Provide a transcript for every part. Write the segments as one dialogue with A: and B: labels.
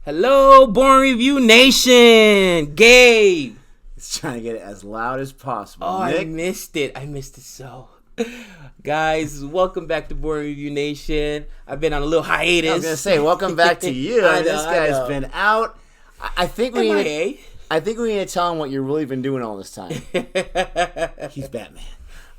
A: Hello, Born Review Nation. Gabe.
B: It's trying to get it as loud as possible.
A: Oh,
B: Nick?
A: I missed it so. Guys, welcome back to Born Review Nation. I've been on a little hiatus.
B: I was gonna say, welcome back to you.
A: I know,
B: this guy's been out. I think we need to tell him what you've really been doing all this time. He's Batman.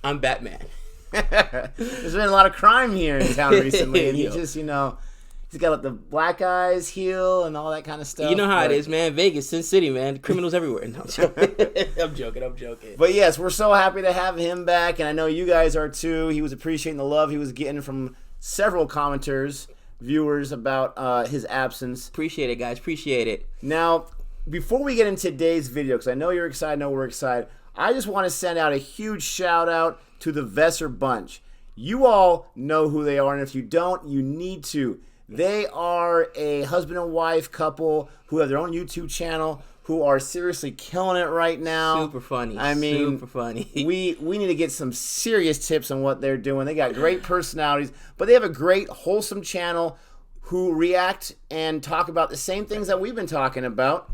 A: I'm Batman.
B: There's been a lot of crime here in town recently, and he just, he's got the black eyes heal and all that kind of stuff.
A: You know how it is, man. Vegas, Sin City, man. Criminals everywhere. No, I'm joking.
B: But yes, we're so happy to have him back, and I know you guys are too. He was appreciating the love he was getting from several commenters, viewers about his absence.
A: Appreciate it, guys. Appreciate it.
B: Now, before we get into today's video, because I know you're excited, I know we're excited, I just want to send out a huge shout out to the Vesser Bunch. You all know who they are, and if you don't, you need to. They are a husband and wife couple who have their own YouTube channel, who are seriously killing it right now.
A: Super funny.
B: Super funny. we need to get some serious tips on what they're doing. They got great personalities, but they have a great, wholesome channel who react and talk about the same things that we've been talking about.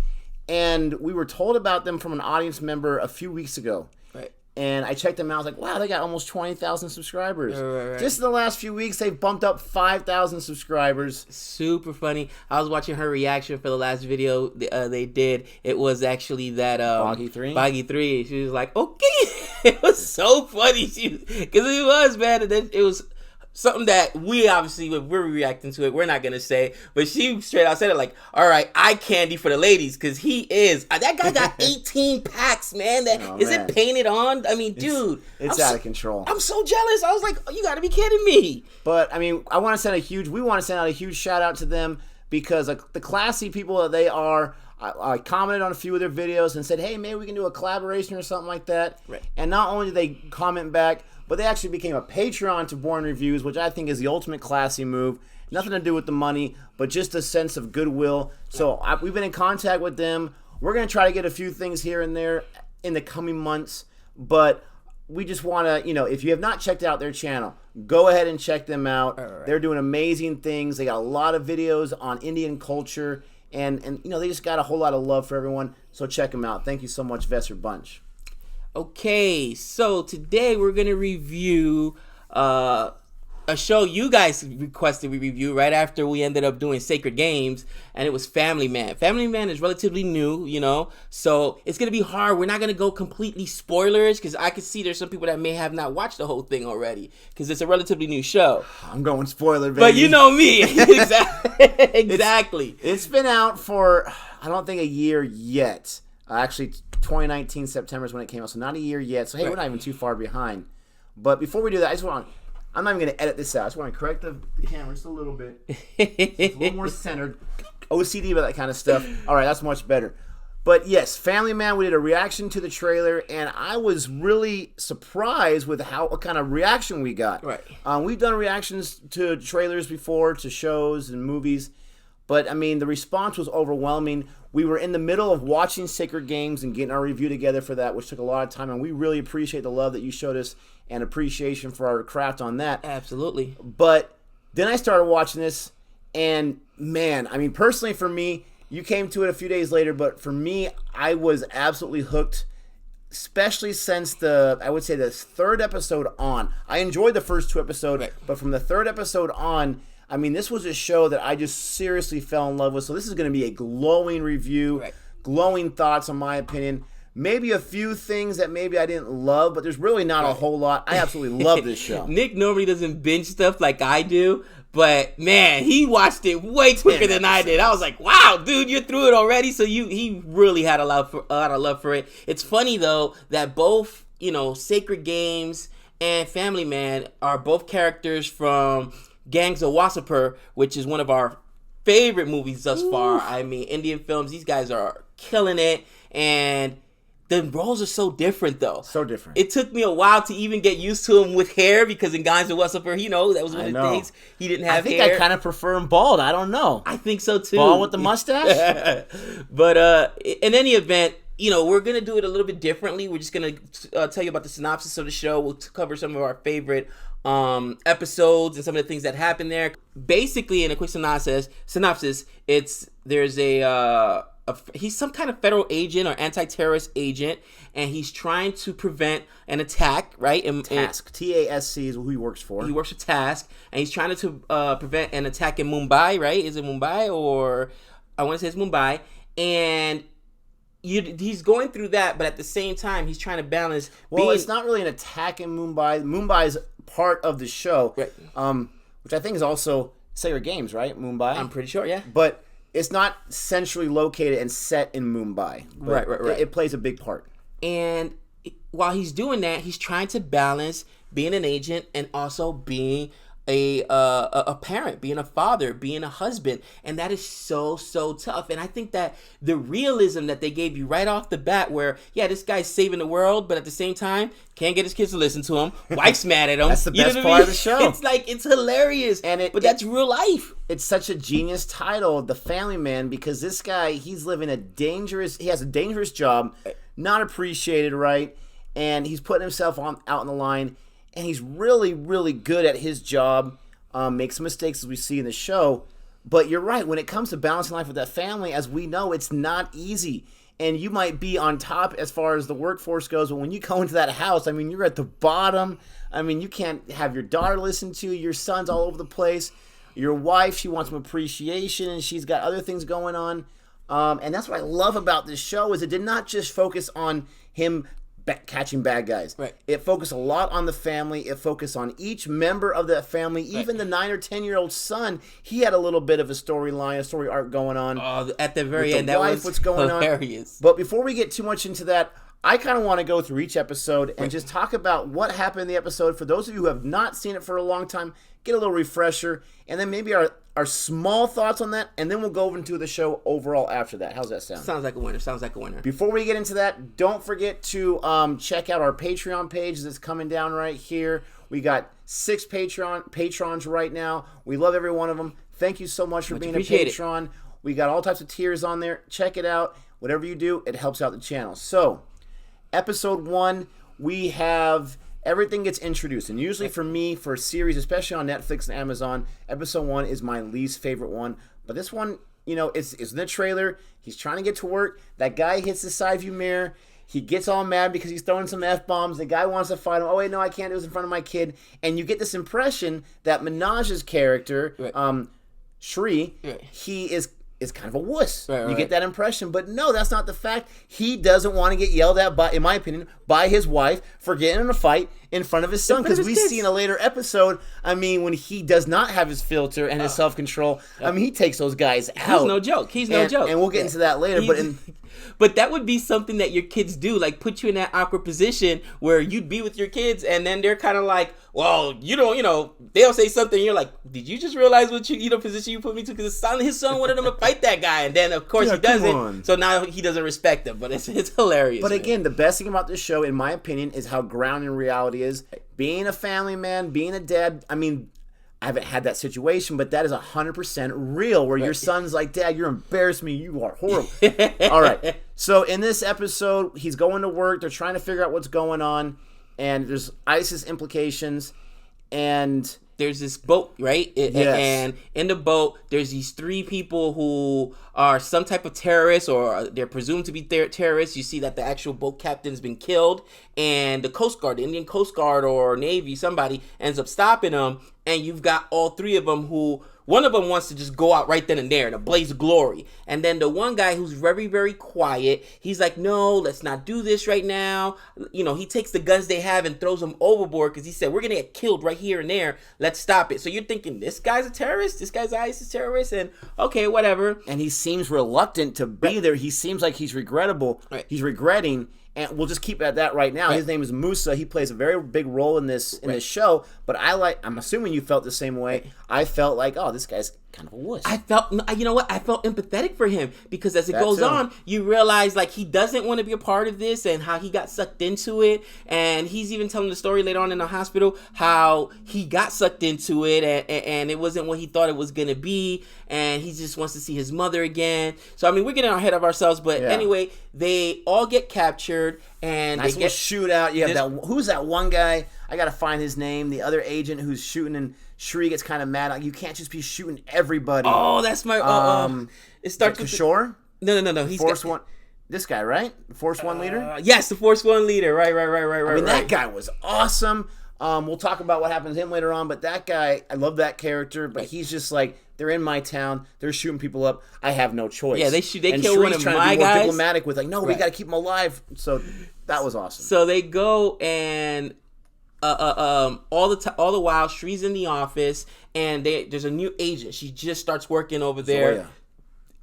B: And we were told about them from an audience member a few weeks ago.
A: Right.
B: And I checked them out. I was like, wow, they got almost 20,000 subscribers.
A: Right.
B: Just in the last few weeks, they've bumped up 5,000 subscribers.
A: Super funny. I was watching her reaction for the last video they did. It was actually that
B: Boggy 3?
A: Boggy 3. She was like, okay. It was so funny. Because it was, man. And then it was something that we obviously, if we're reacting to it, we're not going to say. But she straight out said it like, all right, eye candy for the ladies. Because he is. That guy got 18 packs, man. Is it painted on? I mean, dude.
B: It's out of control.
A: I'm so jealous. I was like, oh, you got to be kidding me.
B: But, I mean, we want to send out a huge shout out to them because the classy people that they are, I commented on a few of their videos and said, hey, maybe we can do a collaboration or something like that.
A: Right.
B: And not only did they comment back, but they actually became a Patron to Born Reviews, which I think is the ultimate classy move. Nothing to do with the money, but just a sense of goodwill. So we've been in contact with them. We're going to try to get a few things here and there in the coming months. But we just want to, if you have not checked out their channel, go ahead and check them out. Right. They're doing amazing things. They got a lot of videos on Indian culture. And they just got a whole lot of love for everyone. So check them out. Thank you so much, Vesser Bunch.
A: Okay, so today we're going to review a show you guys requested we review right after we ended up doing Sacred Games, and it was Family Man. Family Man is relatively new, so it's going to be hard. We're not going to go completely spoilers because I can see there's some people that may have not watched the whole thing already because it's a relatively new show.
B: I'm going spoiler, baby.
A: But you know me. Exactly.
B: It's been out for, I don't think, a year yet. Actually, 2019 September is when it came out, so not a year yet. So, hey, We're not even too far behind. But before we do that, I'm not even going to edit this out. I just want to correct the camera just a little bit. It's a little more centered. OCD about that kind of stuff. All right, that's much better. But yes, Family Man, we did a reaction to the trailer, and I was really surprised with what kind of reaction we got.
A: Right.
B: We've done reactions to trailers before, to shows and movies. But, I mean, the response was overwhelming. We were in the middle of watching Sacred Games and getting our review together for that, which took a lot of time. And we really appreciate the love that you showed us and appreciation for our craft on that.
A: Absolutely.
B: But then I started watching this, and, man, I mean, personally for me, you came to it a few days later, but for me, I was absolutely hooked, especially since the third episode on. I enjoyed the first two episodes, right. But from the third episode on, I mean, this was a show that I just seriously fell in love with. So this is going to be a glowing review, right. Glowing thoughts, in my opinion. Maybe a few things that maybe I didn't love, but there's really not a whole lot. I absolutely love this show.
A: Nick normally doesn't binge stuff like I do, but man, he watched it way quicker than I did. I was like, wow, dude, you're through it already? So he really had a lot of love for it. It's funny, though, that both, Sacred Games and Family Man are both characters from Gangs of Wasseypur, which is one of our favorite movies thus far. I mean, Indian films, these guys are killing it, and the roles are so different, though.
B: So different.
A: It took me a while to even get used to him with hair, because in Gangs of Wasseypur, that was one of the things. He didn't have hair.
B: I think I kind of prefer him bald. I don't know.
A: I think so, too.
B: Bald with the mustache?
A: But in any event, we're going to do it a little bit differently. We're just going to tell you about the synopsis of the show. We'll cover some of our favorite episodes and some of the things that happen there. Basically, in a quick synopsis, there's he's some kind of federal agent or anti-terrorist agent, and he's trying to prevent an attack, right?
B: Task. TASC is who he works for.
A: He works for Task, and he's trying to prevent an attack in Mumbai, right? Is it Mumbai, or I want to say it's Mumbai, and he's going through that, but at the same time, he's trying to balance.
B: It's not really an attack in Mumbai. Mumbai is part of the show,
A: right?
B: Which I think is also Sayer Games, right? Mumbai.
A: I'm pretty sure, yeah.
B: But it's not centrally located and set in Mumbai.
A: Right.
B: It plays a big part.
A: And while he's doing that, he's trying to balance being an agent and also being a parent, being a father, being a husband, and that is so tough. And I think that the realism that they gave you right off the bat, where this guy's saving the world, but at the same time can't get his kids to listen to him, wife's mad at him.
B: That's the best part of the show.
A: It's hilarious, but that's real life.
B: It's such a genius title, The Family Man, because this guy, he has a dangerous job, not appreciated, right? And he's putting himself out on the line. And he's really, really good at his job. Makes some mistakes, as we see in the show. But you're right. When it comes to balancing life with that family, as we know, it's not easy. And you might be on top as far as the workforce goes. But when you go into that house, I mean, you're at the bottom. I mean, you can't have your daughter listen to you. Your son's all over the place. Your wife, she wants some appreciation. And she's got other things going on. And that's what I love about this show is it did not just focus on him catching bad guys.
A: Right.
B: It focused a lot on the family. It focused on each member of that family. Even the 9 or 10-year-old son, he had a little bit of a storyline, a story arc going on.
A: Oh, at the very end, that was
B: what's going
A: hilarious.
B: On. But before we get too much into that, I kind of want to go through each episode and just talk about what happened in the episode. For those of you who have not seen it for a long time, get a little refresher, and then maybe our small thoughts on that, and then we'll go over into the show overall after that. How's that sound?
A: Sounds like a winner.
B: Before we get into that, don't forget to check out our Patreon page that's coming down right here. We got 6 patrons right now. We love every one of them. Thank you so much for being a patron. We got all types of tiers on there. Check it out. Whatever you do, it helps out the channel. So, episode 1, we have everything gets introduced. And usually for me, for a series, especially on Netflix and Amazon, episode 1 is my least favorite one. But this one, it's in the trailer. He's trying to get to work. That guy hits the side view mirror. He gets all mad because he's throwing some F-bombs. The guy wants to fight him. Oh, wait, no, I can't do this in front of my kid. And you get this impression that Minaj's character, Shri, he is kind of a wuss. You get that impression. But no, that's not the fact. He doesn't want to get yelled at, in my opinion, by his wife for getting in a fight in front of his son. Because we see in a later episode, when he does not have his filter and his self-control, he takes those guys out.
A: He's no joke.
B: And we'll get into that later.
A: But that would be something that your kids do, like put you in that awkward position where you'd be with your kids and then they're kind of like, well, they'll say something and you're like, did you just realize what position you put me to? Because his son wanted him to fight that guy, and then of course he doesn't. So now he doesn't respect him, but it's hilarious.
B: But again, the best thing about this show, in my opinion, is how grounded in reality is. Being a family man, being a dad, I haven't had that situation, but that is 100% real, where your son's like, Dad, you're embarrassing me. You are horrible. All right. So in this episode, he's going to work. They're trying to figure out what's going on, and there's ISIS implications, and
A: there's this boat, right? And in the boat, there's these 3 people who are some type of terrorists, or they're presumed to be terrorists. You see that the actual boat captain's been killed, and the Coast Guard, the Indian Coast Guard or Navy, somebody ends up stopping them, and you've got all 3 of them who... One of them wants to just go out right then and there in a blaze of glory. And then the one guy who's very, very quiet, he's like, no, let's not do this right now. He takes the guns they have and throws them overboard because he said, we're going to get killed right here and there. Let's stop it. So you're thinking, this guy's a terrorist? This guy's an ISIS terrorist? And okay, whatever.
B: And he seems reluctant to be there. He seems like he's regrettable. Right. He's regretting. And we'll just keep it at that right now. His name is Musa. He plays a very big role in this show. But I'm assuming you felt the same way. I felt like, oh, this guy's kind of a wuss.
A: I felt, you know what? I felt empathetic for him because as it goes
B: too.
A: on, you realize like he doesn't want to be a part of this and how he got sucked into it. And he's even telling the story later on in the hospital how he got sucked into it and it wasn't what he thought it was going to be. And he just wants to see his mother again. So, I mean, we're getting ahead of ourselves. But anyway, they all get captured and
B: nice
A: they get
B: shootout. You have who's that one guy? I got to find his name. The other agent who's shooting and Shri gets kind of mad. Like, you can't just be shooting everybody.
A: Oh, that's my. It starts with
B: Kishore.
A: No. He's
B: Force One. This guy, right? The Force One leader.
A: Yes, the Force One leader. Right. I mean,
B: that guy was awesome. We'll talk about what happened to him later on. But that guy, I love that character. But he's just like, they're in my town. They're shooting people up. I have no choice.
A: Yeah, they kill
B: Shri's
A: one of
B: trying
A: my
B: to be more
A: guys.
B: diplomatic with like, no, we got to keep him alive. So that was awesome.
A: So they go and. All the while, Shri's in the office, and there's a new agent. She just starts working over there.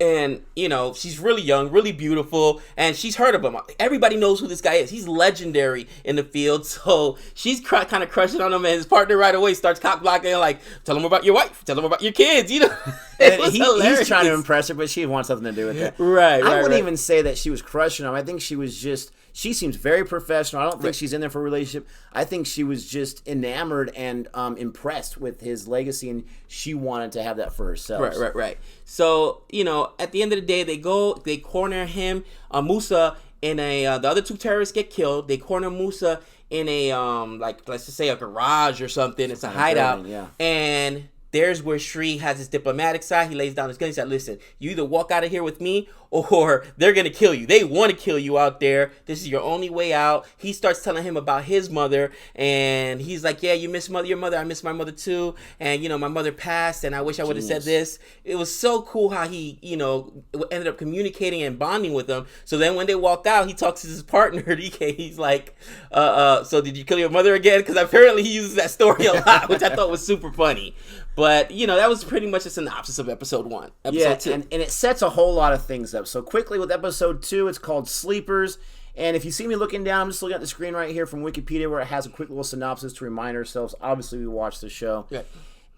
A: And, you know, she's really young, really beautiful, and she's heard of him. Everybody knows who this guy is. He's legendary in the field, so she's kind of crushing on him, and his partner right away starts cock-blocking, like, tell him about your wife, tell him about your kids, you know?
B: He's trying to impress her, but she wants something to do with it.
A: Right.
B: I wouldn't even say that she was crushing him. I think she was just... She seems very professional. I don't think she's in there for a relationship. I think she was just enamored and impressed with his legacy, and she wanted to have that for herself.
A: Right. So, you know, at the end of the day, they corner him, Musa, in a, the other two terrorists get killed. They corner Musa in a, like, let's just say a garage or something. It's a hideout.
B: Building,
A: And there's where Shri has his diplomatic side. He lays down his gun. He said, listen, you either walk out of here with me or they're going to kill you. They want to kill you out there. This is your only way out. He starts telling him about his mother. And he's like, yeah, you miss your mother. I miss my mother too. And, you know, my mother passed and I wish I would have said this. It was so cool how he, you know, ended up communicating and bonding with them. So then when they walk out, he talks to his partner, DK. He's like, so did you kill your mother again? Because apparently he uses that story a lot, which I thought was super funny. But, you know, that was pretty much a synopsis of episode 1. Episode 2.
B: And it sets a whole lot of things up. So quickly with episode 2, it's called Sleepers. And if you see me looking down, I'm just looking at the screen right here from Wikipedia where it has a quick little synopsis to remind ourselves. Obviously, we watched the show.
A: Right.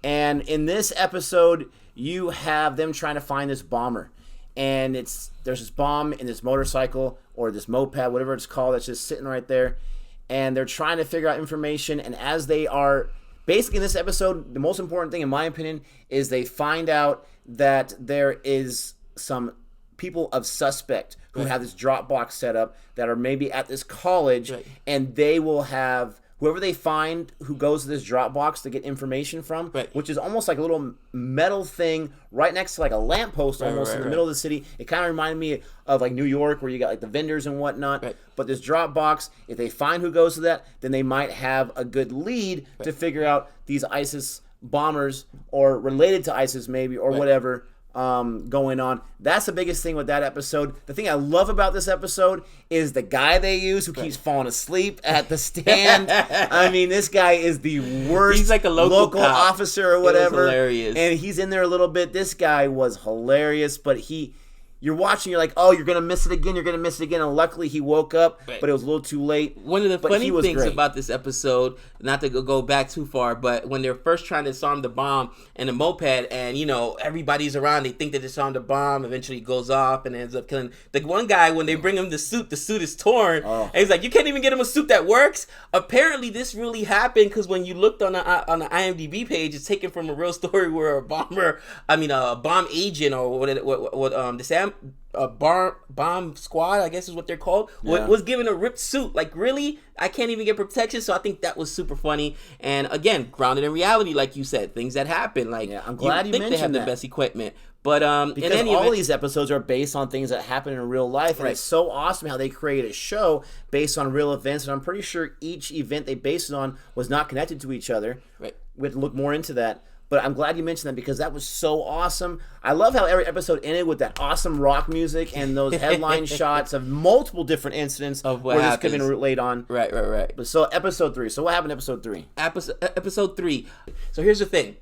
B: And in this episode, you have them trying to find this bomber. And there's this bomb in this motorcycle or this moped, whatever it's called, that's just sitting right there. And they're trying to figure out information. And as they are... Basically, in this episode, the most important thing, in my opinion, is they find out that there is some people of suspect who have this Dropbox set up that are maybe at this college, and they will have whoever they find who goes to this Dropbox to get information from, which is almost like a little metal thing right next to like a lamppost almost in the middle of the city. It kind of reminded me of like New York where you got like the vendors and whatnot. But this Dropbox, if they find who goes to that, then they might have a good lead to figure out these ISIS bombers or related to ISIS maybe or whatever going on. That's the biggest thing with that episode. The thing I love about this episode is the guy they use who keeps falling asleep at the stand. I mean, this guy is the worst.
A: He's like a local
B: officer or whatever.
A: It was hilarious.
B: And he's in there a little bit. This guy was hilarious, but you're watching, you're like, oh, you're going to miss it again, and luckily he woke up, but it was a little too late.
A: One of the funny things about this episode, not to go back too far, but when they're first trying to disarm the bomb and the moped, and, you know, everybody's around, they think they disarmed the bomb, eventually it goes off and ends up killing. The one guy, when they bring him the suit is torn, and he's like, you can't even get him a suit that works? Apparently this really happened, because when you looked on the IMDb page, it's taken from a real story where a bomb agent, or bomb squad, I guess is what they're called, was given a ripped suit. Like, really? I can't even get protection. So I think that was super funny. And again, grounded in reality, like you said, things that happen. Like,
B: I'm glad you mentioned
A: they have the best equipment. But
B: because all these episodes are based on things that happen in real life, and it's so awesome how they create a show based on real events. And I'm pretty sure each event they based it on was not connected to each other. We have to look more into that. But I'm glad you mentioned that because that was so awesome. I love how every episode ended with that awesome rock music and those headline shots of multiple different incidents
A: of what
B: this could have been laid on.
A: Right.
B: But so episode 3. So what happened in episode 3?
A: Episode 3. So here's the thing.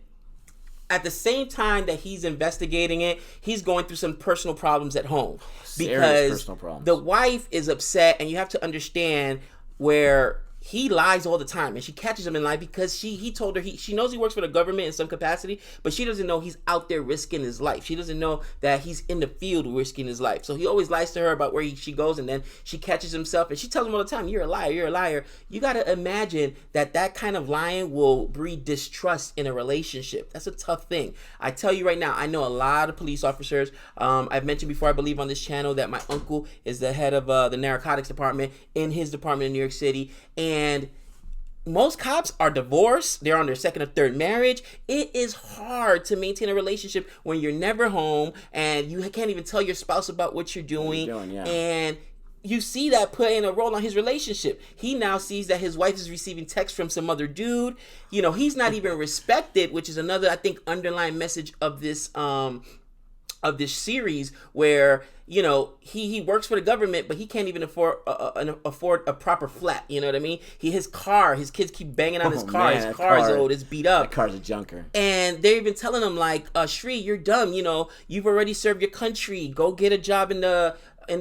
A: At the same time that he's investigating it, he's going through some personal problems at home.
B: Serious personal problems.
A: The wife is upset, and you have to understand where he lies all the time, and she catches him in lie because he told her she knows he works for the government in some capacity, but she doesn't know he's out there risking his life. She doesn't know that he's in the field risking his life. So he always lies to her about where she goes, and then she catches himself, and she tells him all the time, "You're a liar, you're a liar." You got to imagine that kind of lying will breed distrust in a relationship. That's a tough thing. I tell you right now, I know a lot of police officers. I've mentioned before, I believe, on this channel that my uncle is the head of the narcotics department in his department in New York City, and most cops are divorced. They're on their second or third marriage. It is hard to maintain a relationship when you're never home and you can't even tell your spouse about what you're doing. And you see that playing a role on his relationship. He now sees that his wife is receiving texts from some other dude. You know, he's not even respected, which is another, I think, underlying message of this series, where, you know, he works for the government, but he can't even afford a proper flat. You know what I mean? His kids keep banging on his car. Man, his car is old. It's beat up.
B: That car's a junker.
A: And they're even telling him, like, Shri, you're dumb. You know, you've already served your country. Go get a job in the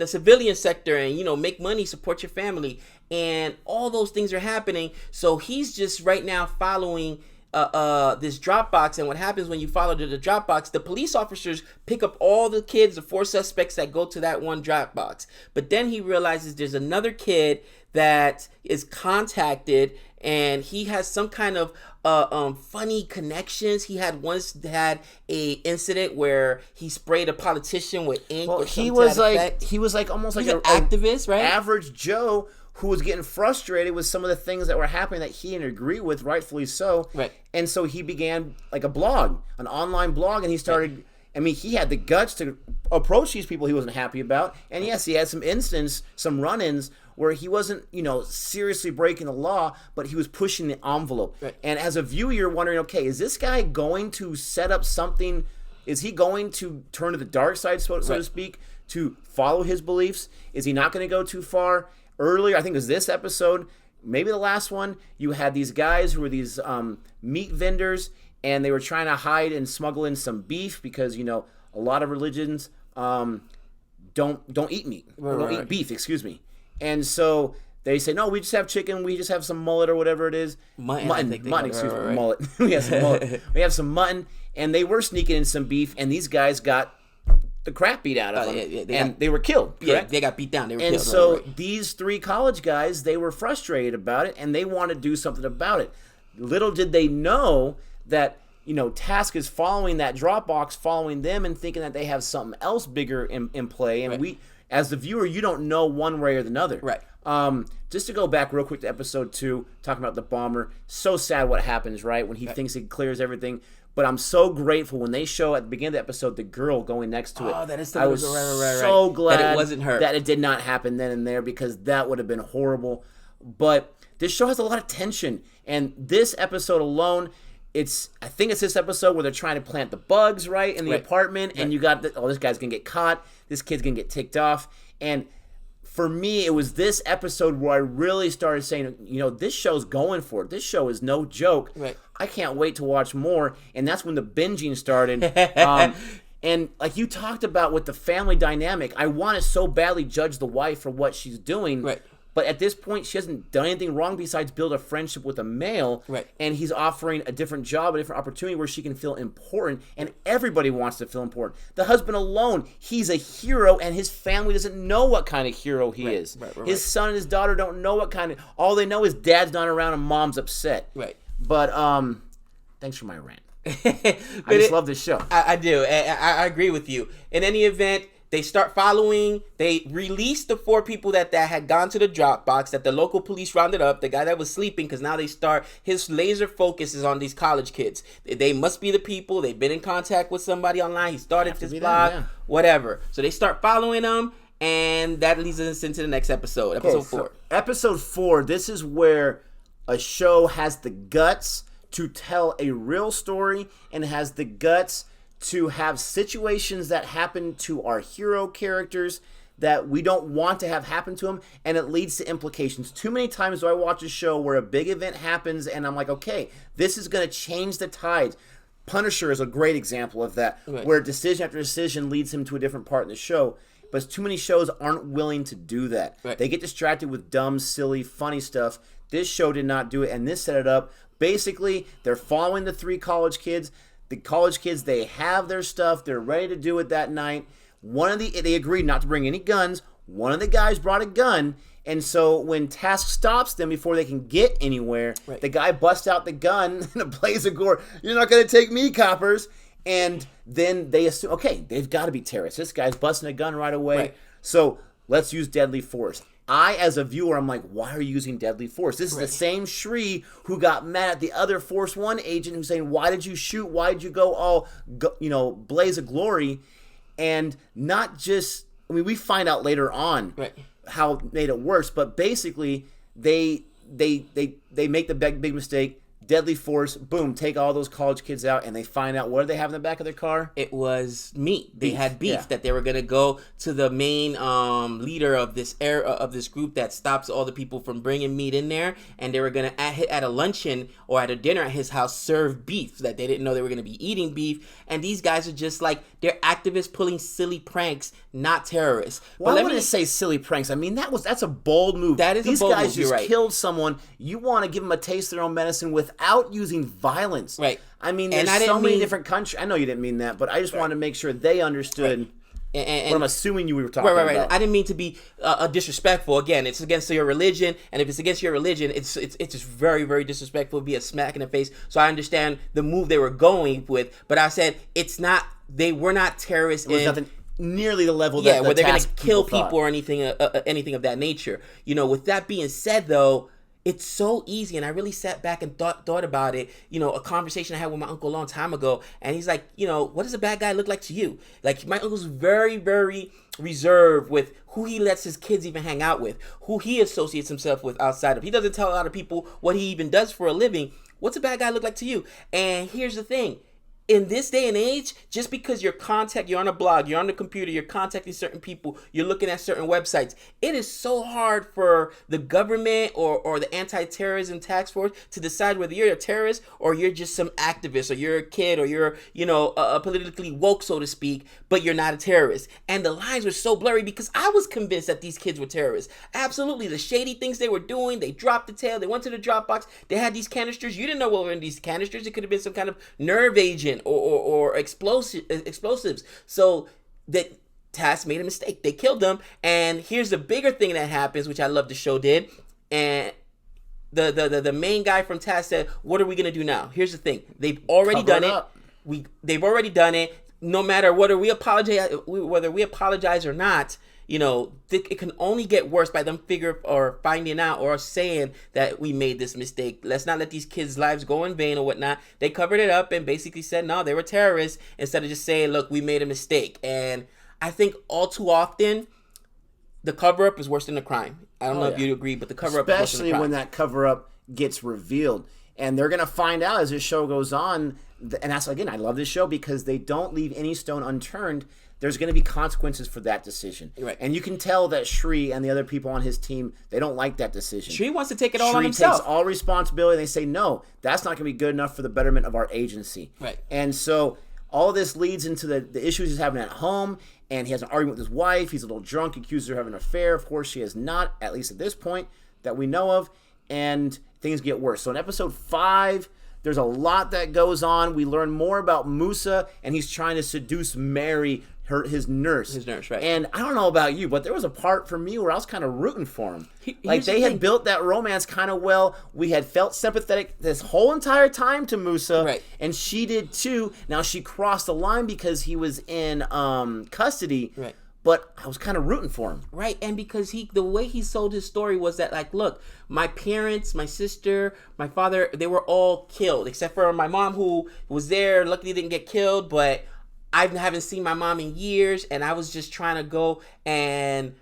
A: civilian sector and, you know, make money, support your family. And all those things are happening. So he's just right now following this Dropbox. And what happens when you follow the Dropbox, the police officers pick up all the kids, the 4 suspects that go to that one Dropbox. But then he realizes there's another kid that is contacted, and he has some kind of funny connections. He had once had a incident where he sprayed a politician with ink.
B: Well,
A: or
B: he was like almost like
A: an activist, right?
B: Average Joe who was getting frustrated with some of the things that were happening that he didn't agree with, rightfully so.
A: Right.
B: And so he began like a blog, an online blog, and he started. Right. I mean, he had the guts to approach these people he wasn't happy about, and yes, he had some run-ins where he wasn't, you know, seriously breaking the law, but he was pushing the envelope.
A: Right.
B: And as a viewer, you're wondering, okay, is this guy going to set up something? Is he going to turn to the dark side, so to speak, to follow his beliefs? Is he not going to go too far? Earlier, I think it was this episode, maybe the last one, you had these guys who were these meat vendors, and they were trying to hide and smuggle in some beef because, you know, a lot of religions don't eat meat. Don't eat beef, excuse me. And so they say, no, we just have chicken, we just have some mullet or whatever it is. Mutton, excuse me, mullet. We have some mullet. We have some mutton, and they were sneaking in some beef, and these guys got the crap beat out of them, they were killed. Correct?
A: Yeah, they got beat down. They were killed.
B: And so these 3 college guys, they were frustrated about it, and they wanted to do something about it. Little did they know that, you know, Task is following that Dropbox, following them, and thinking that they have something else bigger in play. And we, as the viewer, you don't know one way or the other.
A: Right.
B: Just to go back real quick to episode 2, talking about the bomber. So sad what happens, right, when he thinks he clears everything. But I'm so grateful when they show at the beginning of the episode the girl going next to it.
A: Oh, that is the
B: I was so glad
A: that it wasn't her.
B: That it did not happen then and there, because that would have been horrible. But this show has a lot of tension, and this episode alone, I think it's this episode where they're trying to plant the bugs right in the apartment, and you got this guy's gonna get caught, this kid's gonna get ticked off, and for me, it was this episode where I really started saying, you know, this show's going for it. This show is no joke.
A: Right.
B: I can't wait to watch more. And that's when the binging started. And like you talked about with the family dynamic, I want to so badly judge the wife for what she's doing.
A: Right.
B: But at this point, she hasn't done anything wrong besides build a friendship with a male.
A: Right.
B: And he's offering a different job, a different opportunity where she can feel important. And everybody wants to feel important. The husband alone, he's a hero, and his family doesn't know what kind of hero he is. His son and his daughter don't know what kind of... All they know is dad's not around and mom's upset.
A: Right.
B: But thanks for my rant. I just love this show.
A: I do. I agree with you. In any event... They start following, they release the 4 people that had gone to the Dropbox, that the local police rounded up, the guy that was sleeping, because now his laser focus is on these college kids. They must be the people, they've been in contact with somebody online, he started this blog, whatever. So they start following them, and that leads us into the next episode, episode 4.
B: So episode 4, this is where a show has the guts to tell a real story, and has the guts to have situations that happen to our hero characters that we don't want to have happen to them, and it leads to implications. Too many times do I watch a show where a big event happens, and I'm like, okay, this is going to change the tides. Punisher is a great example of that, where decision after decision leads him to a different part in the show. But too many shows aren't willing to do that. They get distracted with dumb, silly, funny stuff. This show did not do it, and this set it up. Basically, they're following the 3 college kids. The college kids, they have their stuff. They're ready to do it that night. They agreed not to bring any guns. One of the guys brought a gun, and so when Task stops them before they can get anywhere, the guy busts out the gun in a blaze of gore. You're not going to take me, coppers. And then they assume, okay, they've got to be terrorists. This guy's busting a gun right away. So let's use deadly force. I, as a viewer, I'm like, why are you using deadly force? This is the same Shri who got mad at the other Force One agent who's saying, why did you shoot? Why did you go all, blaze of glory? And not just, we find out later on how it made it worse, but basically they make the big mistake. Deadly force, boom, take all those college kids out, and they find out, what do they have in the back of their car?
A: It was meat. They had beef that they were going to go to the main leader of this group that stops all the people from bringing meat in there, and they were going to, at a luncheon or at a dinner at his house, serve beef that they didn't know they were going to be eating beef. And these guys are just like, they're activists pulling silly pranks, not terrorists.
B: Well, I wouldn't say silly pranks. I mean, that's a bold move.
A: That is a bold move.
B: These guys just killed someone. You want to give them a taste of their own medicine without using violence.
A: Right.
B: I mean, there's so many different countries. I know you didn't mean that, but I just wanted to make sure they understood what I'm assuming you were talking about.
A: I didn't mean to be disrespectful. Again, it's against your religion, and if it's against your religion, it's just very, very disrespectful. It'd be a smack in the face. So I understand the move they were going with, but I said it's not. They were not terrorists.
B: It was nothing nearly the level that
A: where they're going to kill
B: people
A: or anything of that nature. With that being said, though, it's so easy, and I really sat back and thought about it. A conversation I had with my uncle a long time ago, and he's like, what does a bad guy look like to you? Like, my uncle's very, very reserved with who he lets his kids even hang out with, who he associates himself with outside of. He doesn't tell a lot of people what he even does for a living. What's a bad guy look like to you? And here's the thing. In this day and age, just because you're on a blog, you're on the computer, you're contacting certain people, you're looking at certain websites, it is so hard for the government or the anti-terrorism task force to decide whether you're a terrorist or you're just some activist, or you're a kid, or you're, a politically woke, so to speak, but you're not a terrorist. And the lines were so blurry because I was convinced that these kids were terrorists. Absolutely. The shady things they were doing, they dropped the tail, they went to the drop box, they had these canisters. You didn't know what were in these canisters. It could have been some kind of nerve agent or explosives. So that Task made a mistake. They killed them. And here's the bigger thing that happens, which I love the show did. And the main guy from Task said, what are we going to do now? Here's the thing. They've already done it. They've already done it. No matter whether we apologize or not, it can only get worse by them finding out or saying that we made this mistake. Let's not let these kids' lives go in vain or whatnot. They covered it up and basically said, no, they were terrorists, instead of just saying, look, we made a mistake. And I think all too often, the cover-up is worse than the crime. I don't know if you agree, but the cover-up is worse than the crime.
B: Especially when that cover-up gets revealed. And they're going to find out as this show goes on. And that's, again, I love this show because they don't leave any stone unturned. There's going to be consequences for that decision.
A: Right.
B: And you can tell that Shri and the other people on his team, they don't like that decision.
A: Shri wants to take it all on himself.
B: Shri takes all responsibility. They say, no, that's not going to be good enough for the betterment of our agency.
A: Right.
B: And so all of this leads into the issues he's having at home. And he has an argument with his wife. He's a little drunk, accuses her of having an affair. Of course, she has not, at least at this point, that we know of. And things get worse. So in episode 5... there's a lot that goes on. We learn more about Musa, and he's trying to seduce Mary, his nurse.
A: His nurse, right.
B: And I don't know about you, but there was a part for me where I was kind of rooting for him. They had built that romance kind of well. We had felt sympathetic this whole entire time to Musa,
A: right.
B: And she did too. Now, she crossed the line because he was in custody.
A: Right.
B: But I was kind of rooting for him.
A: Right, and because the way he sold his story was that, like, look, my parents, my sister, my father, they were all killed, except for my mom, who was there, luckily didn't get killed, but I haven't seen my mom in years, and I was just trying to go and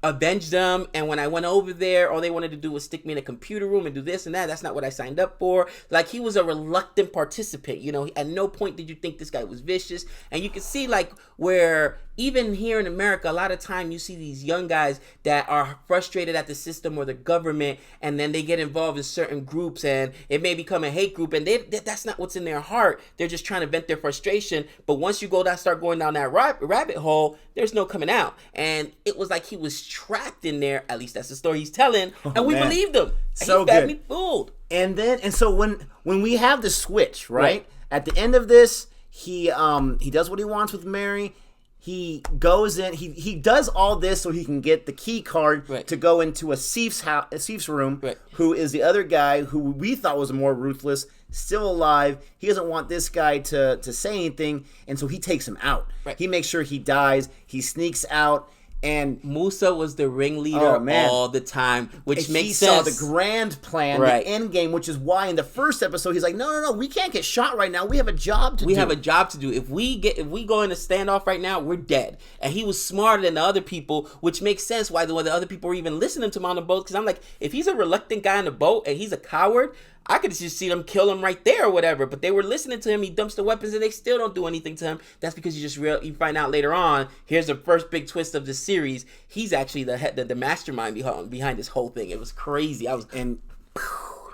A: avenge them. And when I went over there, all they wanted to do was stick me in a computer room and do this and that. That's not what I signed up for. Like, he was a reluctant participant, At no point did you think this guy was vicious. And you can see, like, where even here in America, a lot of time you see these young guys that are frustrated at the system or the government, and then they get involved in certain groups, and it may become a hate group, and that's not what's in their heart. They're just trying to vent their frustration. But once you start going down that rabbit hole, there's no coming out. And it was like he was trapped in there. At least that's the story he's telling, and we believed him.
B: So
A: he had
B: good.
A: me fooled.
B: And so when we have the switch, right? At the end of this, he does what he wants with Mary. He goes in. He does all this so he can get the key card to go into a thief's room. Right. Who is the other guy who we thought was more ruthless, still alive. He doesn't want this guy to say anything, and so he takes him out. Right. He makes sure he dies. He sneaks out. And
A: Musa was the ringleader all the time, which makes sense.
B: He saw the grand plan, the end game, which is why in the first episode he's like, no, we can't get shot right now. We have a job to do.
A: We have a job to do. If we go in a standoff right now, we're dead. And he was smarter than the other people, which makes sense why the other people were even listening to him on the boat. Because I'm like, if he's a reluctant guy on the boat and he's a coward, I could just see them kill him right there or whatever. But they were listening to him. He dumps the weapons and they still don't do anything to him. That's because you find out later on. Here's the first big twist of the series. He's actually the mastermind behind this whole thing. It was crazy.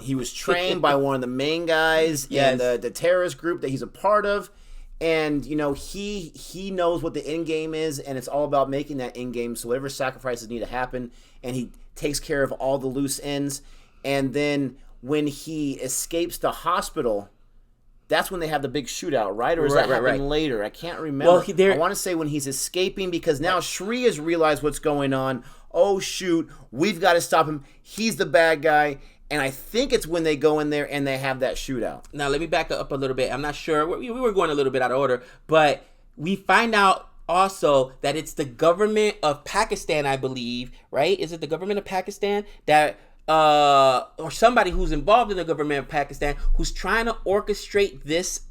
B: He was trained by one of the main guys in the terrorist group that he's a part of. And, he knows what the end game is, and it's all about making that end game. So whatever sacrifices need to happen, and he takes care of all the loose ends. And then when he escapes the hospital, that's when they have the big shootout, right? Or does that happen later? I can't remember. Well, I want to say when he's escaping, because now Shri has realized what's going on. Oh, shoot. We've got to stop him. He's the bad guy. And I think it's when they go in there and they have that shootout.
A: Now, let me back up a little bit. I'm not sure. We were going a little bit out of order. But we find out also that it's the government of Pakistan, I believe, right? Is it the government of Pakistan that... or somebody who's involved in the government of Pakistan who's trying to orchestrate this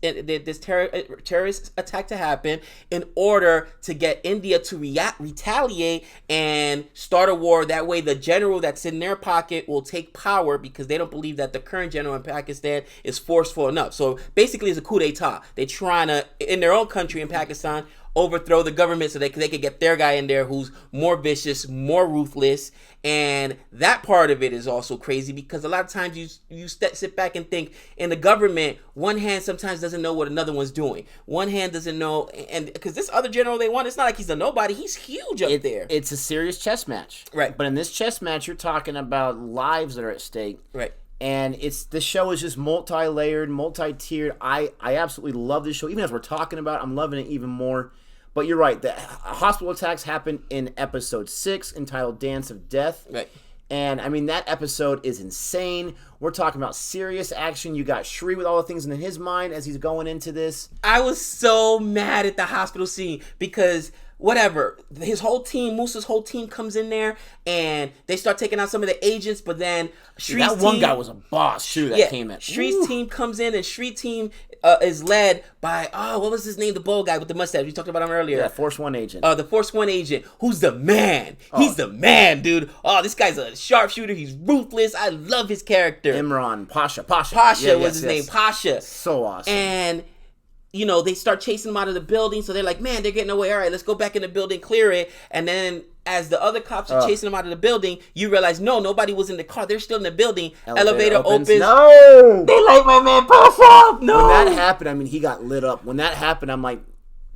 A: terrorist attack to happen in order to get India to retaliate and start a war. That way the general that's in their pocket will take power, because they don't believe that the current general in Pakistan is forceful enough. So basically it's a coup d'etat. They're trying to, in their own country, in Pakistan, overthrow the government so they could get their guy in there who's more vicious, more ruthless. And that part of it is also crazy, because a lot of times you sit back and think, in the government, one hand sometimes doesn't know what another one's doing. One hand doesn't know, and because this other general they want, it's not like he's a nobody. He's huge up there.
B: It's a serious chess match. Right. But in this chess match, you're talking about lives that are at stake. Right. And the show is just multi-layered, multi-tiered. I absolutely love this show. Even as we're talking about it, I'm loving it even more. But you're right. The hospital attacks happened in episode 6, entitled Dance of Death. Right. And, I mean, that episode is insane. We're talking about serious action. You got Shri with all the things in his mind as he's going into this.
A: I was so mad at the hospital scene because... whatever, his whole team, Musa's whole team comes in there and they start taking out some of the agents, but then Shri's
B: that one guy was a boss too that came in.
A: Shri's team comes in, and Shri's team is led by, what was his name? The bald guy with the mustache. We talked about him earlier.
B: Yeah, Force One agent.
A: The Force One agent, who's the man. He's the man, dude. Oh, this guy's a sharpshooter. He's ruthless. I love his character.
B: Imran, Pasha
A: was his name, Pasha.
B: So awesome.
A: And... they start chasing him out of the building, so they're like, man, they're getting away. All right, let's go back in the building, clear it. And then as the other cops are chasing him out of the building, you realize, no, nobody was in the car. They're still in the building. Elevator opens.
B: No!
A: They light my man Pass up! No!
B: When that happened, I mean, he got lit up. When that happened, I'm like,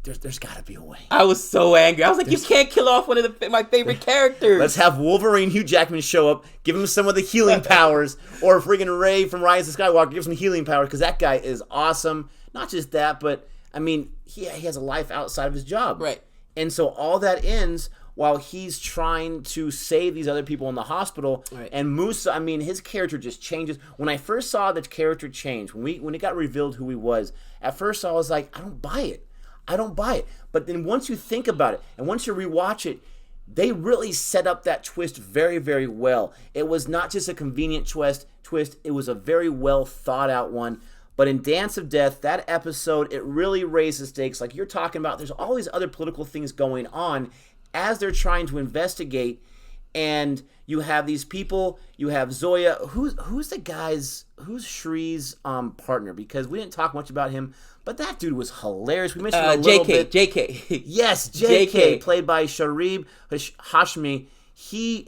B: there's got to be a way.
A: I was so angry. I was like, you can't kill off one of my favorite characters.
B: Let's have Wolverine, Hugh Jackman show up, give him some of the healing powers, or friggin' Ray from Rise of Skywalker, give him some healing powers, because that guy is awesome. Not just that, but... I mean, he has a life outside of his job. Right. And so all that ends while he's trying to save these other people in the hospital. Right. And Musa, I mean, his character just changes. When I first saw the character change, when it got revealed who he was, at first I was like, I don't buy it. But then once you think about it, and once you rewatch it, they really set up that twist very, very well. It was not just a convenient twist. It was a very well thought out one. But in Dance of Death, that episode, it really raised the stakes. Like you're talking about, there's all these other political things going on as they're trying to investigate. And you have these people. You have Zoya. Who's Shree's partner? Because we didn't talk much about him, but that dude was hilarious. We mentioned a little bit.
A: JK.
B: Yes, JK, played by Sharib Hashmi. He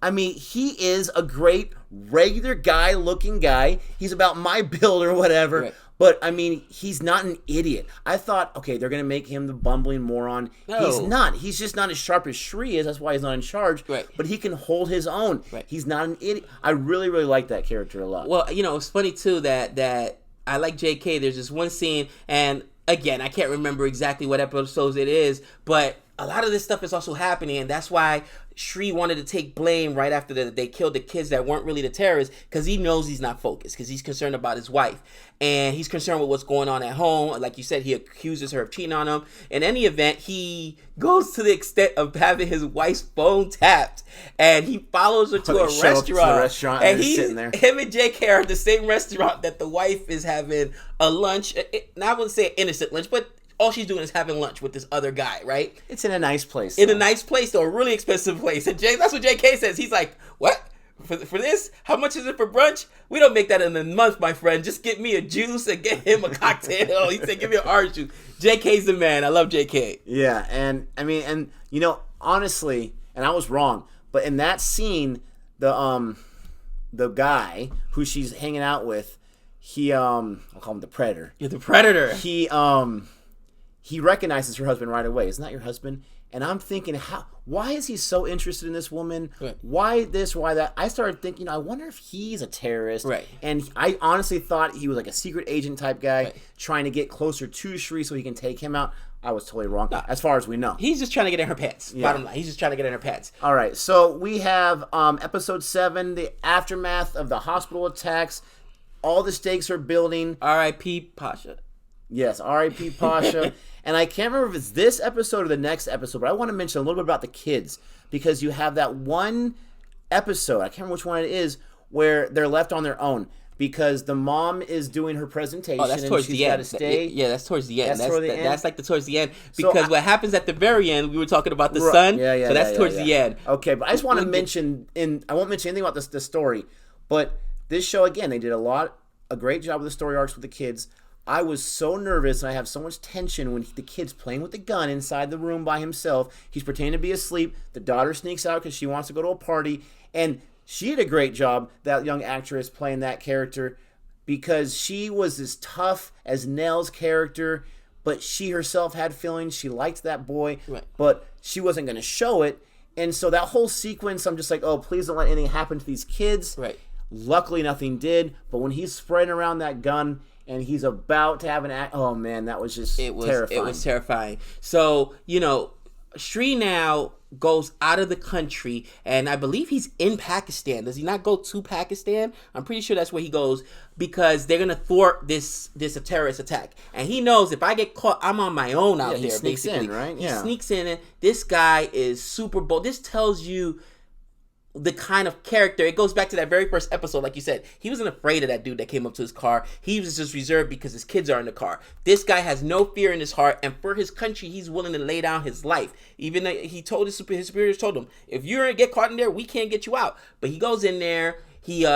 B: is a great regular guy-looking guy. He's about my build or whatever. Right. But, he's not an idiot. I thought, okay, they're going to make him the bumbling moron. No. He's not. He's just not as sharp as Shree is. That's why he's not in charge.
A: Right.
B: But he can hold his own. Right. He's not an idiot. I really, really like that character a lot.
A: Well, it's funny, too, that I like JK. There's this one scene, and, again, I can't remember exactly what episodes it is, but a lot of this stuff is also happening, and that's why Shree wanted to take blame right after they killed the kids that weren't really the terrorists, because he knows he's not focused, because he's concerned about his wife, and he's concerned with what's going on at home. Like you said, he accuses her of cheating on him. In any event, he goes to the extent of having his wife's phone tapped, and he follows her to a restaurant, and he's sitting there. Him and JK are at the same restaurant that the wife is having a lunch. I wouldn't say an innocent lunch, but all she's doing is having lunch with this other guy, right?
B: It's in a nice place.
A: In a nice place, though, a really expensive place. And that's what JK says. He's like, what? For this? How much is it for brunch? We don't make that in a month, my friend. Just get me a juice and get him a cocktail. He said, give me an orange juice. JK's the man. I love JK.
B: Yeah, and honestly, and I was wrong, but in that scene, the guy who she's hanging out with, I'll call him the Predator.
A: You're the Predator.
B: He recognizes her husband right away. Isn't that your husband? And I'm thinking, why is he so interested in this woman? Right. Why this, why that? I started thinking, I wonder if he's a terrorist.
A: Right.
B: And I honestly thought he was like a secret agent type guy trying to get closer to Shree so he can take him out. I was totally wrong, as far as we know.
A: He's just trying to get in her pants. Yeah. Bottom line, he's just trying to get in her pants.
B: All right, so we have episode 7, the aftermath of the hospital attacks. All the stakes are building.
A: R.I.P. Pasha.
B: Yes, R.I.P. Pasha. And I can't remember if it's this episode or the next episode, but I want to mention a little bit about the kids, because you have that one episode, I can't remember which one it is, where they're left on their own because the mom is doing her presentation.
A: Oh, that's towards the end.
B: Got to stay.
A: Yeah, that's towards the end. That's like towards the end,
B: So
A: because what happens at the very end, we were talking about the son.
B: Yeah,
A: so that's towards the end.
B: Okay, but I just want to mention, I won't mention anything about the story, but this show, again, they did a great job with the story arcs with the kids. I was so nervous and I have so much tension when the kid's playing with the gun inside the room by himself. He's pretending to be asleep. The daughter sneaks out because she wants to go to a party. And she did a great job, that young actress, playing that character, because she was as tough as Nell's character, but she herself had feelings. She liked that boy, but she wasn't going to show it. And so that whole sequence, I'm just like, oh, please don't let anything happen to these kids.
A: Right.
B: Luckily, nothing did. But when he's spreading around that gun and he's about to have an act, oh man, that was just terrifying.
A: It was terrifying. So, Shree now goes out of the country, and I believe he's in Pakistan. Does he not go to Pakistan? I'm pretty sure that's where he goes, because they're gonna thwart this terrorist attack. And he knows if I get caught, I'm on my own out there.
B: He sneaks
A: basically.
B: in, right?
A: He sneaks in, and this guy is super bold. This tells you the kind of character. It goes back to that very first episode, like you said. He wasn't afraid of that dude that came up to his car. He was just reserved because his kids are in the car. This guy has no fear in his heart, and for his country, he's willing to lay down his life. Even though he told his superiors told him, if you get caught in there, we can't get you out. But he goes in there. He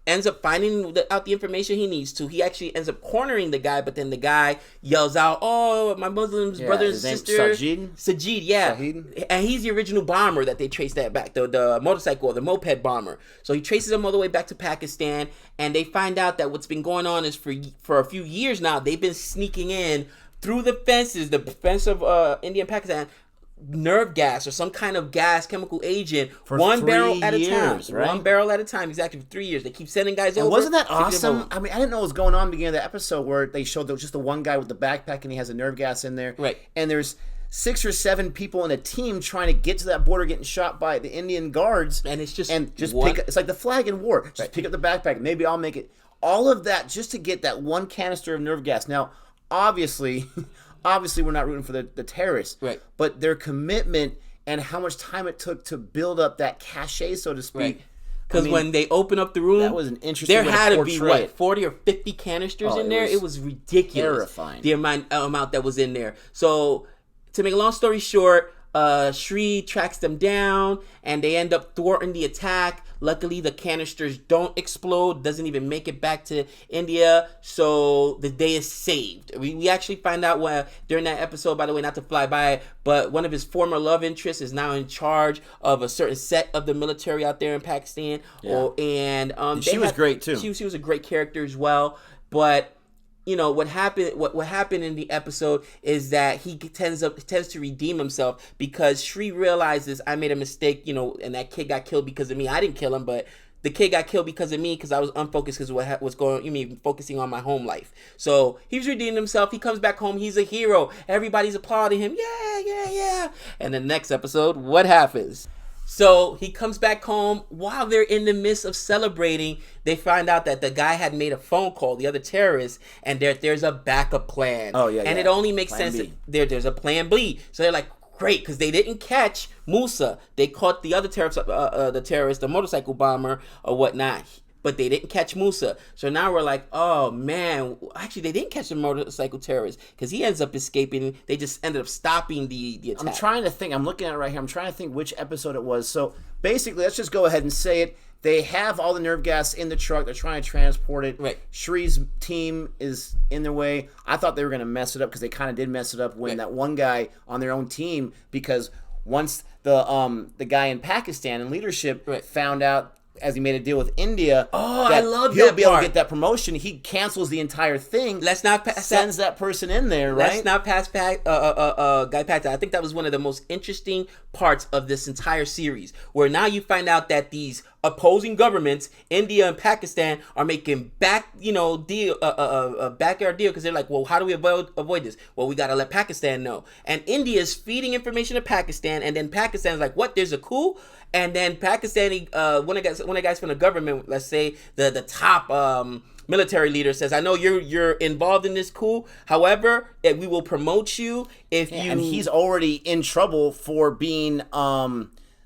A: ends up finding out the information he needs to. He actually ends up cornering the guy, but then the guy yells out, "Oh, my Muslim's brother and sister." Sajid, yeah. Sajid. And he's the original bomber that they traced that back, the motorcycle, the moped bomber. So he traces him all the way back to Pakistan, and they find out that what's been going on is for a few years now, they've been sneaking in through the fences, the fence of India and Pakistan, nerve gas or some kind of gas, chemical agent, for one barrel at a time. Right? One barrel at a time, exactly, for 3 years. They keep sending guys over.
B: Wasn't that awesome? I mean, I didn't know what was going on at the beginning of the episode where they showed just the one guy with the backpack and he has a nerve gas in there.
A: Right.
B: And there's 6 or 7 people in a team trying to get to that border, getting shot by the Indian guards.
A: And it's just
B: it's like the flag in war. Just pick up the backpack. Maybe I'll make it. All of that just to get that one canister of nerve gas. Now, obviously, we're not rooting for the terrorists.
A: Right.
B: But their commitment and how much time it took to build up that cachet, so to speak.
A: Right. Because when they open up the room,
B: that was an interesting
A: there
B: way
A: had
B: to
A: be,
B: portray
A: 40 or 50 canisters in there? It was ridiculous.
B: Terrifying.
A: The amount that was in there. So, to make a long story short, Shri tracks them down, and they end up thwarting the attack. Luckily, the canisters don't explode, doesn't even make it back to India, so the day is saved. We actually find out during that episode, by the way, not to fly by it, but one of his former love interests is now in charge of a certain set of the military out there in Pakistan.
B: Yeah.
A: And
B: she was great too.
A: She was a great character as well, but you know what happened in the episode is that he tends to redeem himself because Shri realizes I made a mistake, you know, and that kid got killed because of me. I didn't kill him, but the kid got killed because of me because I was unfocused because what was going. You mean focusing on my home life? So he's redeemed himself. He comes back home. He's a hero. Everybody's applauding him. Yeah. And the next episode, what happens? So he comes back home. While they're in the midst of celebrating, they find out that the guy had made a phone call, the other terrorist, and there's a backup plan.
B: Oh, yeah.
A: And it only makes sense that there's a plan B. So they're like, great, because they didn't catch Musa. They caught the other terrorist, the motorcycle bomber or whatnot. But they didn't catch Musa. So now we're like, oh, man. Actually, they didn't catch the motorcycle terrorist because he ends up escaping. They just ended up stopping the attack.
B: I'm trying to think. I'm looking at it right here. I'm trying to think which episode it was. So basically, let's just go ahead and say it. They have all the nerve gas in the truck. They're trying to transport it.
A: Right.
B: Shri's team is in their way. I thought they were going to mess it up because they kind of did mess it up when that one guy on their own team, because once the guy in Pakistan in leadership found out, as he made a deal with India,
A: I love
B: he'll
A: that
B: be able to
A: part.
B: get that promotion. He cancels the entire thing.
A: Let's not
B: sends that person in there, right?
A: Let's not pass Guy Patton. I think that was one of the most interesting parts of this entire series, where now you find out that these opposing governments, India and Pakistan, are making backyard deal because they're like, well, how do we avoid this? Well, we got to let Pakistan know. And India is feeding information to Pakistan, and then Pakistan's like, what? There's a coup? And then Pakistani, one of the guys from the government, let's say the top military leader says, I know you're involved in this coup. However, we will promote you if you...
B: And he's already in trouble for being...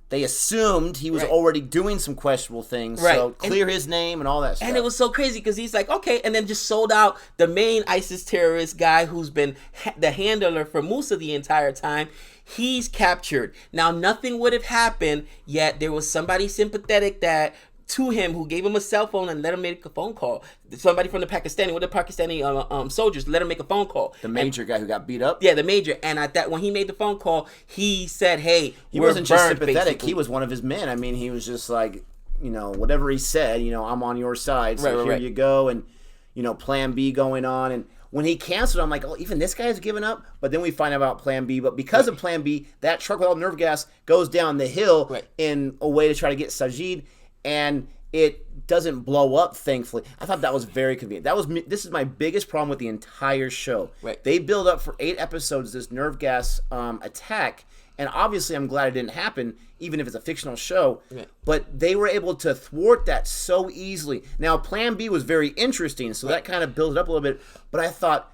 B: they assumed he was already doing some questionable things, so clear his name and all that stuff.
A: And it was so crazy because he's like, okay, and then just sold out the main ISIS terrorist guy who's been the handler for Musa the entire time. He's captured. Now, nothing would have happened, yet there was somebody sympathetic to him who gave him a cell phone and let him make a phone call. Somebody from the Pakistani soldiers let him make a phone call.
B: The major guy who got beat up?
A: Yeah, the major. And at that, when he made the phone call, he said, hey,
B: he wasn't just sympathetic. Basically. He was one of his men. I mean, he was just like, whatever he said, I'm on your side. So here you go. And, plan B going on. And when he canceled, I'm like, oh, even this guy's given up? But then we find out about plan B. But because of plan B, that truck with all the nerve gas goes down the hill in a way to try to get Sajid. And it doesn't blow up, thankfully. I thought that was very convenient. This is my biggest problem with the entire show.
A: Right.
B: They build up for 8 episodes this nerve gas attack. And obviously, I'm glad it didn't happen, even if it's a fictional show. Right. But they were able to thwart that so easily. Now, Plan B was very interesting, so that kind of built it up a little bit. But I thought,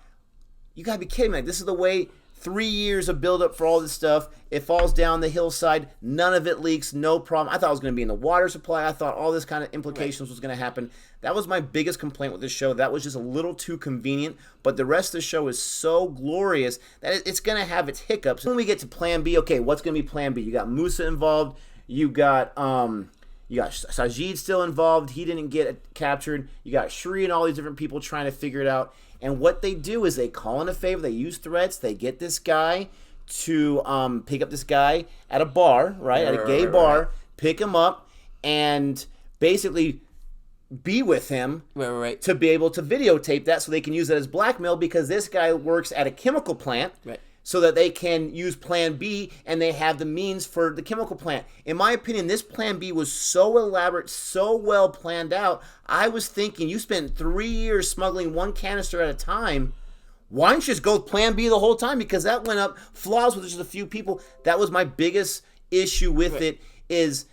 B: you got to be kidding me. Like, this is the way 3 years of build-up for all this stuff. It falls down the hillside. None of it leaks. No problem. I thought it was going to be in the water supply. I thought all this kind of implications was going to happen. That was my biggest complaint with this show. That was just a little too convenient. But the rest of the show is so glorious that it's going to have its hiccups. When we get to Plan B, okay, what's going to be Plan B? You got Musa involved. You got Sajid still involved. He didn't get captured. You got Shri and all these different people trying to figure it out. And what they do is they call in a favor. They use threats. They get this guy to pick up this guy at a bar, right? At a gay bar. Pick him up and basically be with him to be able to videotape that so they can use that as blackmail because this guy works at a chemical plant. Right. So that they can use Plan B and they have the means for the chemical plant. In my opinion, this Plan B was so elaborate, so well planned out. I was thinking, you spent 3 years smuggling one canister at a time. Why don't you just go with Plan B the whole time? Because that went up flawless with just a few people. That was my biggest issue with it is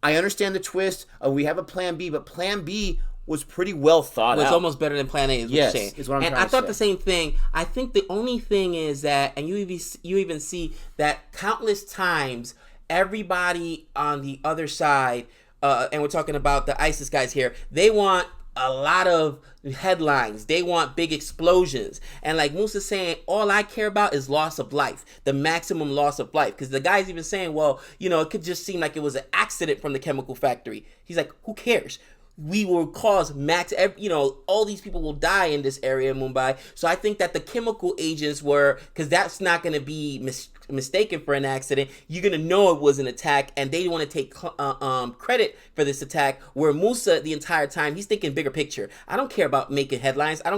B: I understand the twist of we have a Plan B, but Plan B was pretty well thought out.
A: It's almost better than Plan A, is what you're saying.
B: Is what I'm
A: and
B: trying
A: I thought
B: to
A: the
B: say.
A: same thing. I think the only thing is that, and you even see that countless times, everybody on the other side, and we're talking about the ISIS guys here, they want a lot of headlines. They want big explosions. And like Musa's saying, all I care about is loss of life, the maximum loss of life. Because the guy's even saying, well, it could just seem like it was an accident from the chemical factory. He's like, who cares? We will cause all these people will die in this area in Mumbai. So I think that the chemical agents were, because that's not going to be mistaken for an accident. You're going to know it was an attack, and they want to take credit for this attack, where Musa, the entire time, he's thinking bigger picture. I don't care about making headlines. I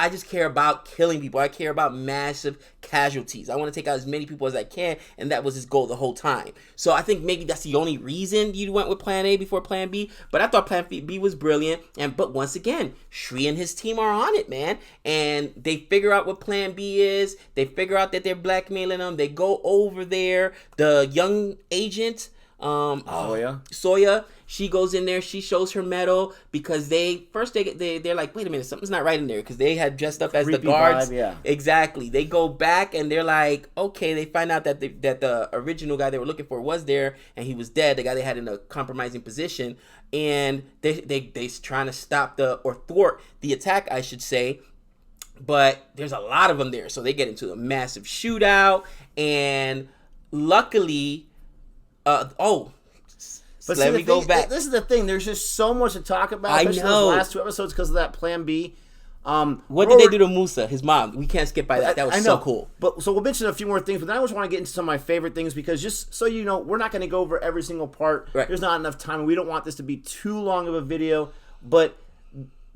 A: just care about killing people. I care about massive casualties. I want to take out as many people as I can, and that was his goal the whole time. So I think maybe that's the only reason you went with Plan A before Plan B, but I thought Plan B was brilliant. But once again, Shri and his team are on it, man, and they figure out what Plan B is. They figure out that they're blackmailing them. They go over there. The young agent, Soya, she goes in there. She shows her medal because they're like, wait a minute, something's not right in there, because they had dressed up as the guards.
B: Vibe, yeah.
A: Exactly. They go back and they're like, okay. They find out that the original guy they were looking for was there, and he was dead. The guy they had in a compromising position, and they trying to stop or thwart the attack, I should say. But there's a lot of them there, so they get into a massive shootout, and luckily, let me go back.
B: This is the thing. There's just so much to talk about.
A: I
B: especially
A: know.
B: those last 2 episodes because of that Plan B.
A: What did they do to Musa, his mom? We can't skip by that. That was so cool.
B: So we'll mention a few more things, but then I just want to get into some of my favorite things, because just so you know, we're not going to go over every single part.
A: Right.
B: There's not enough time. We don't want this to be too long of a video, but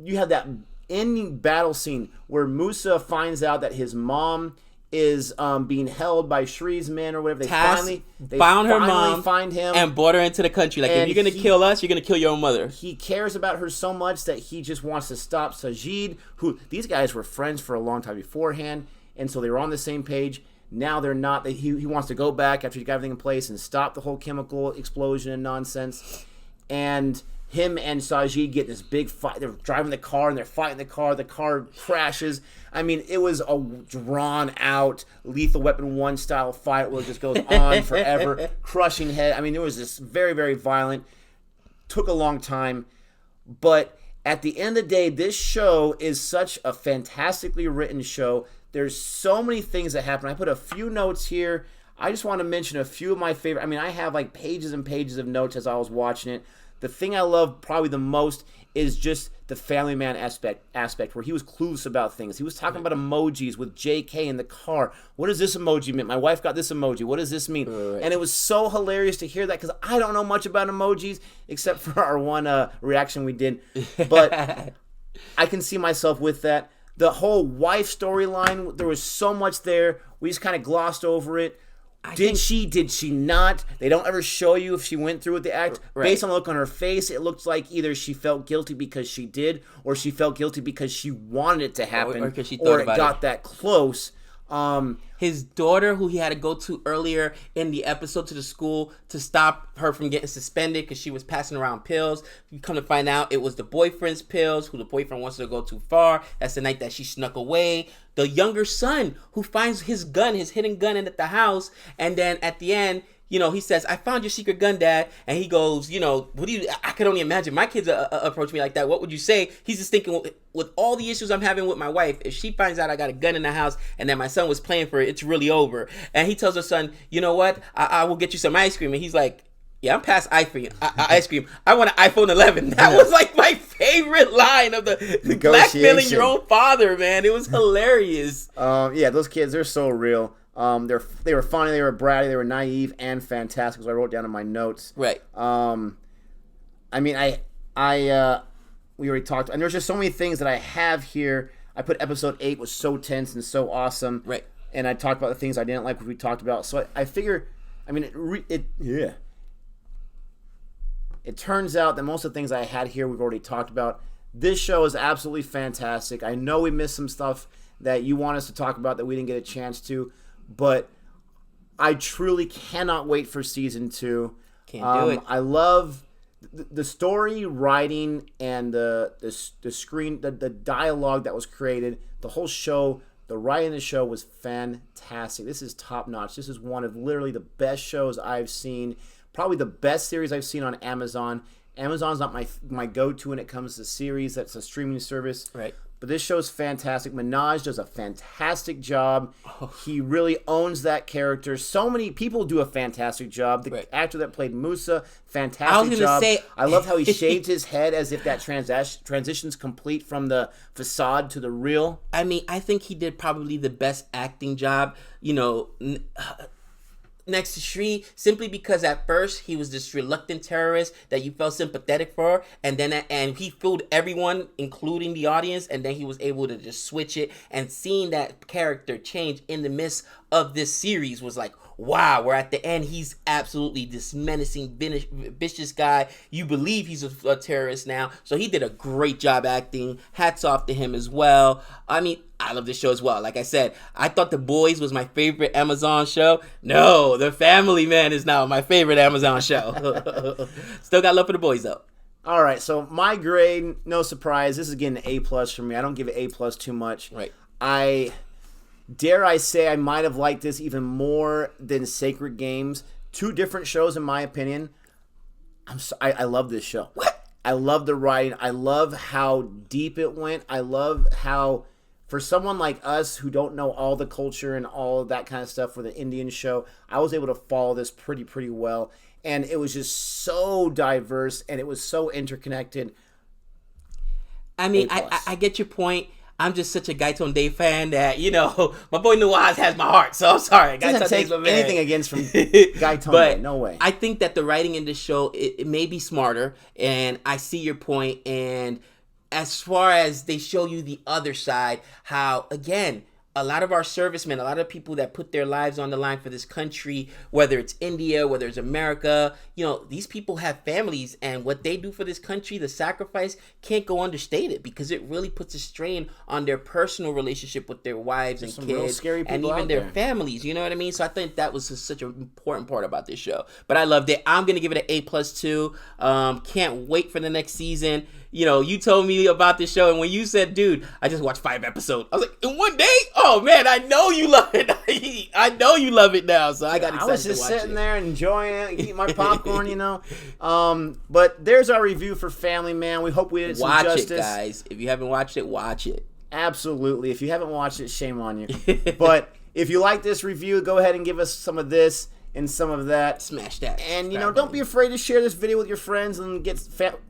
B: you have that ending battle scene where Musa finds out that his mom is being held by Shri's men or whatever. They finally
A: found her mom,
B: find him,
A: and brought her into the country. Like, if you're gonna kill us, you're gonna kill your own mother.
B: He cares about her so much that he just wants to stop Sajid, who these guys were friends for a long time beforehand, and so they were on the same page. Now they're not. He wants to go back after he got everything in place and stop the whole chemical explosion and nonsense. And him and Sajid get this big fight. They're driving the car and they're fighting the car. The car crashes. I mean, it was a drawn-out Lethal Weapon 1 style fight where it just goes on forever, crushing head. I mean, it was just very, very violent. Took a long time. But at the end of the day, this show is such a fantastically written show. There's so many things that happen. I put a few notes here. I just want to mention a few of my favorite. I mean, I have like pages and pages of notes as I was watching it. The thing I love probably the most is just the family man aspect where he was clueless about things. He was talking about emojis with JK in the car. What does this emoji mean? My wife got this emoji. What does this mean? Right. And it was so hilarious to hear that, because I don't know much about emojis except for our one reaction we did. But I can see myself with that. The whole wife storyline, there was so much there. We just kind of glossed over it. Did she not? They don't ever show you if she went through with the act. Right. Based on the look on her face, it looked like either she felt guilty because she did, or she felt guilty because she wanted it to happen,
A: or because she thought about it.
B: Got that close.
A: His daughter, who he had to go to earlier in the episode to the school to stop her from getting suspended because she was passing around pills. You come to find out it was the boyfriend's pills, who the boyfriend wants her to go too far. That's the night that she snuck away. The younger son, who finds his gun, his hidden gun at the house, and then at the end, he says, "I found your secret gun, Dad." And he goes, what do you, I could only imagine my kids approach me like that. What would you say? He's just thinking, with all the issues I'm having with my wife, if she finds out I got a gun in the house and that my son was playing for it, it's really over. And he tells her son, "You know what? I will get you some ice cream." And he's like, "Yeah, I'm past ice cream. I want an iPhone 11. That was like my favorite line of the blackmailing your own father, man. It was hilarious.
B: Yeah, those kids, they're so real. They were funny, they were bratty, they were naive and fantastic, as I wrote down in my notes.
A: Right.
B: I mean, we already talked, and there's just so many things that I have here. I put episode 8 was so tense and so awesome.
A: Right.
B: And I talked about the things I didn't like, what we talked about. So I figure, I mean, it turns out that most of the things I had here we've already talked about. This show is absolutely fantastic. I know we missed some stuff that you want us to talk about that we didn't get a chance to, but I truly cannot wait for season 2.
A: Can't do it.
B: I love the story, writing, and the screen, the dialogue that was created. The whole show, the writing of the show was fantastic. This is top notch. This is one of literally the best shows I've seen. Probably the best series I've seen on Amazon. Amazon's not my go-to when it comes to series. That's a streaming service.
A: Right.
B: But this show's fantastic. Minaj does a fantastic job. He really owns that character. So many people do a fantastic job. The actor that played Musa, fantastic job. I love how he shaved his head as if that transition's complete from the facade to the real.
A: I mean, I think he did probably the best acting job, next to Shri, simply because at first he was this reluctant terrorist that you felt sympathetic for, and he fooled everyone, including the audience, and then he was able to just switch it, and seeing that character change in the midst of this series was like, wow, where at the end he's absolutely this menacing, vicious guy. You believe he's a terrorist now. So he did a great job acting. Hats off to him as well. I mean, I love this show as well. Like I said, I thought The Boys was my favorite Amazon show. No, The Family Man is now my favorite Amazon show. Still got love for The Boys though.
B: All right, so my grade, no surprise, this is getting an A+ for me. I don't give it A+ too much.
A: Right.
B: Dare I say I might have liked this even more than Sacred Games. Two different shows in my opinion. I love this show.
A: What?
B: I love the writing. I love how deep it went. I love how, for someone like us who don't know all the culture and all of that kind of stuff for the Indian show, I was able to follow this pretty well. And it was just so diverse and it was so interconnected.
A: I mean, I get your point. I'm just such a Gaiton Day fan that, my boy Nawaz has my heart. So I'm sorry.
B: Doesn't take anything against from Gaiton Day. No way.
A: I think that the writing in this show, it may be smarter. And I see your point. And as far as they show you the other side, how, again, a lot of our servicemen, a lot of people that put their lives on the line for this country, whether it's India, whether it's America, these people have families, and what they do for this country, the sacrifice, can't go understated because it really puts a strain on their personal relationship with their wives and kids,
B: real scary people
A: and even their families. You know what I mean? So I think that was such an important part about this show. But I loved it. I'm gonna give it an A+ too. Can't wait for the next season. You told me about this show, and when you said, dude, I just watched 5 episodes, I was like, in one day? Oh, man, I know you love it. I know you love it now, so I got excited to watch it.
B: I was just sitting there enjoying it, eating my popcorn, But there's our review for Family Man. We hope we did some justice.
A: Watch it, guys. If you haven't watched it, watch it.
B: Absolutely. If you haven't watched it, shame on you. But if you like this review, go ahead and give us some of this and some of that.
A: Smash that.
B: And, don't be afraid to share this video with your friends and get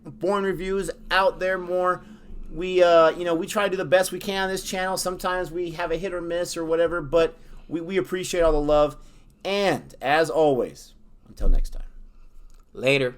B: Born Reviews out there more. We try to do the best we can on this channel. Sometimes we have a hit or miss or whatever, but we appreciate all the love. And, as always, until next time.
A: Later.